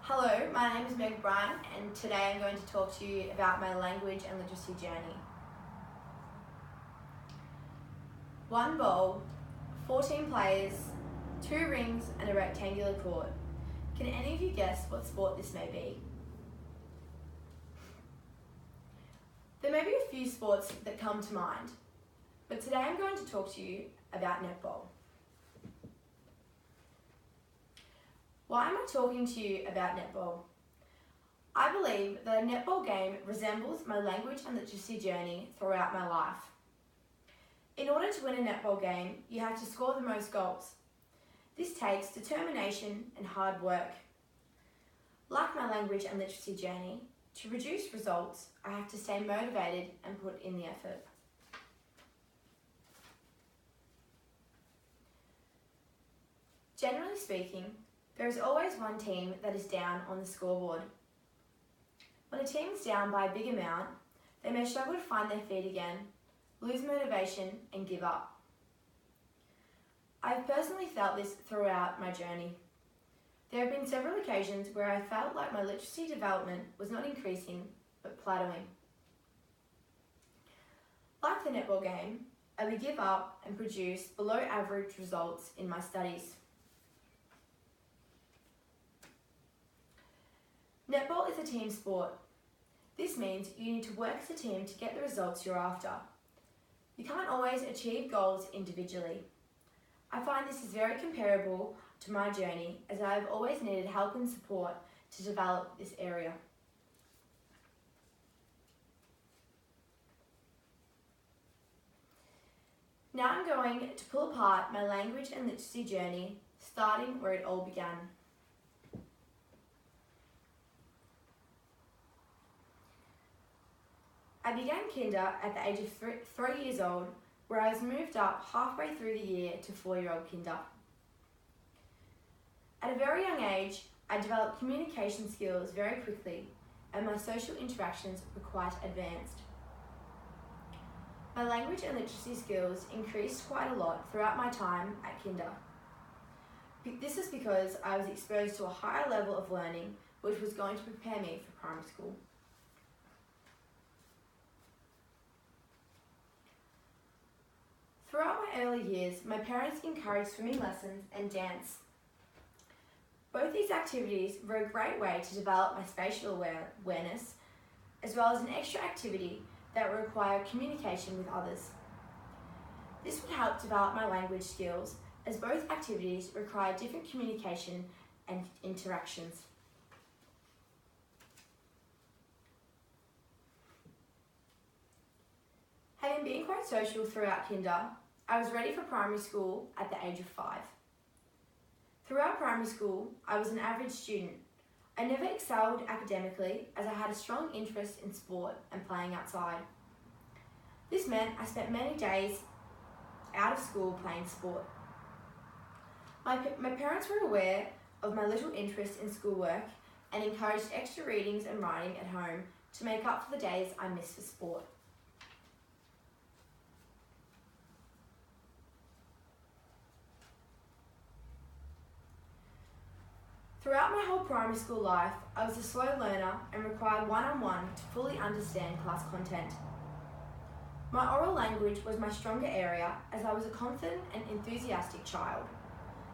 Hello, my name is Meg Bryant and today I'm going to talk to you about my language and literacy journey. One bowl, 14 players, 2 rings and a rectangular court. Can any of you guess what sport this may be? There may be a few sports that come to mind, but today I'm going to talk to you about netball. Why am I talking to you about netball? I believe that a netball game resembles my language and literacy journey throughout my life. In order to win a netball game, you have to score the most goals. This takes determination and hard work. Like my language and literacy journey, to produce results, I have to stay motivated and put in the effort. Generally speaking, there is always one team that is down on the scoreboard. When a team is down by a big amount, they may struggle to find their feet again, lose motivation and give up. I have personally felt this throughout my journey. There have been several occasions where I felt like my literacy development was not increasing but plateauing. Like the netball game, I would give up and produce below average results in my studies. Netball is a team sport. This means you need to work as a team to get the results you're after. You can't always achieve goals individually. I find this is very comparable to my journey as I have always needed help and support to develop this area. Now I'm going to pull apart my language and literacy journey, starting where it all began. I began kinder at the age of 3 years old, where I was moved up halfway through the year to 4-year-old kinder. At a very young age, I developed communication skills very quickly and my social interactions were quite advanced. My language and literacy skills increased quite a lot throughout my time at kinder. This is because I was exposed to a higher level of learning which was going to prepare me for primary school. Throughout my early years, my parents encouraged swimming lessons and dance. Both these activities were a great way to develop my spatial awareness, as well as an extra activity that would require communication with others. This would help develop my language skills, as both activities require different communication and interactions. Having been quite social throughout kinder, I was ready for primary school at the age of 5. Throughout primary school, I was an average student. I never excelled academically as I had a strong interest in sport and playing outside. This meant I spent many days out of school playing sport. My parents were aware of my little interest in schoolwork and encouraged extra readings and writing at home to make up for the days I missed for sport. Throughout my whole primary school life, I was a slow learner and required one-on-one to fully understand class content. My oral language was my stronger area as I was a confident and enthusiastic child.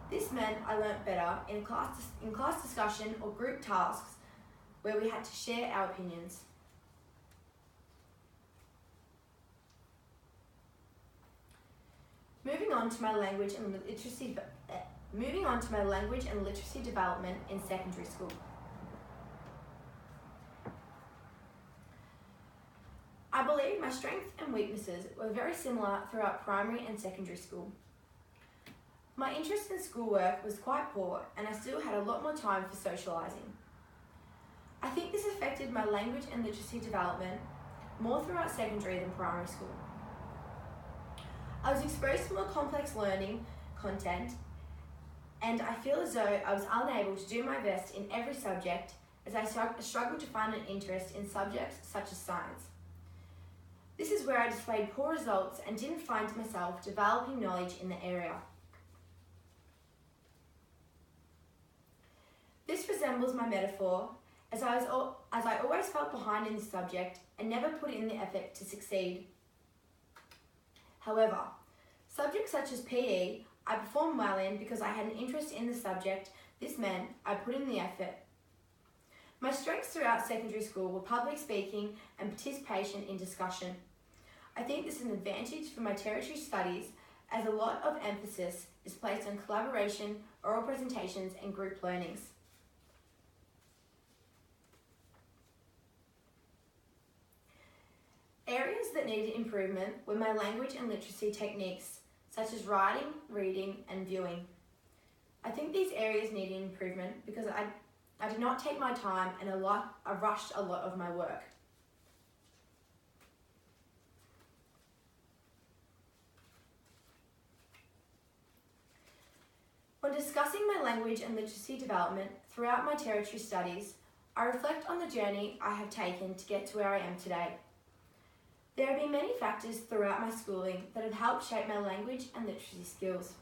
This meant I learnt better in class discussion or group tasks where we had to share our opinions. Moving on to my language and literacy development in secondary school. I believe my strengths and weaknesses were very similar throughout primary and secondary school. My interest in schoolwork was quite poor and I still had a lot more time for socialising. I think this affected my language and literacy development more throughout secondary than primary school. I was exposed to more complex learning content and I feel as though I was unable to do my best in every subject as I struggled to find an interest in subjects such as science. This is where I displayed poor results and didn't find myself developing knowledge in the area. This resembles my metaphor, as I always felt behind in this subject and never put in the effort to succeed. However, subjects such as PE I performed well in because I had an interest in the subject. This meant I put in the effort. My strengths throughout secondary school were public speaking and participation in discussion. I think this is an advantage for my tertiary studies, as a lot of emphasis is placed on collaboration, oral presentations and group learnings. Areas that needed improvement were my language and literacy techniques, such as writing, reading and viewing. I think these areas needed improvement because I did not take my time and I rushed a lot of my work. When discussing my language and literacy development throughout my tertiary studies, I reflect on the journey I have taken to get to where I am today. There have been many factors throughout my schooling that have helped shape my language and literacy skills.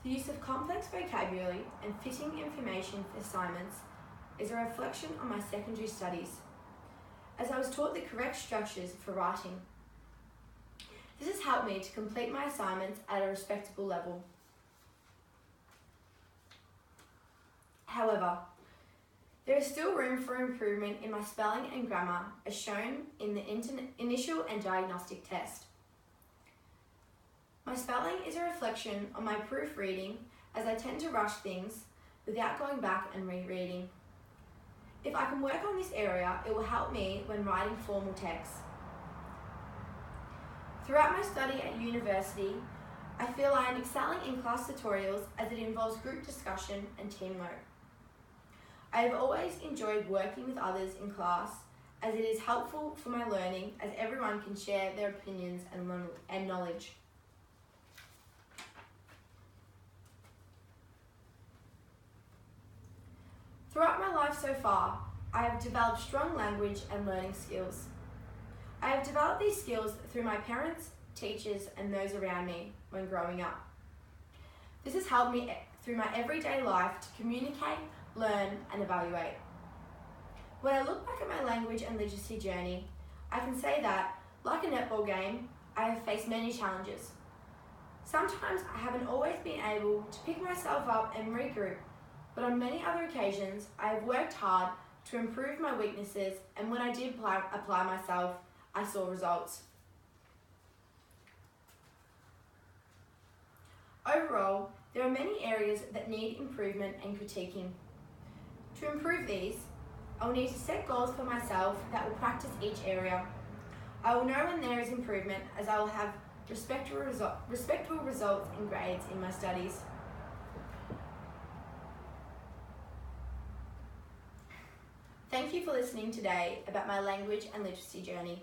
The use of complex vocabulary and fitting information for assignments is a reflection on my secondary studies, as I was taught the correct structures for writing. This has helped me to complete my assignments at a respectable level. However, there is still room for improvement in my spelling and grammar, as shown in the initial and diagnostic test. My spelling is a reflection on my proofreading, as I tend to rush things without going back and rereading. If I can work on this area, it will help me when writing formal texts. Throughout my study at university, I feel I am excelling in class tutorials, as it involves group discussion and teamwork. I have always enjoyed working with others in class, as it is helpful for my learning, as everyone can share their opinions and knowledge. Throughout my life so far, I have developed strong language and learning skills. I have developed these skills through my parents, teachers, and those around me when growing up. This has helped me through my everyday life to communicate, learn, and evaluate. When I look back at my language and literacy journey, I can say that, like a netball game, I have faced many challenges. Sometimes I haven't always been able to pick myself up and regroup, but on many other occasions, I have worked hard to improve my weaknesses, and when I did apply myself, I saw results. Overall, there are many areas that need improvement and critiquing. To improve these, I will need to set goals for myself that will practice each area. I will know when there is improvement, as I will have respectable results and grades in my studies. Thank you for listening today about my language and literacy journey.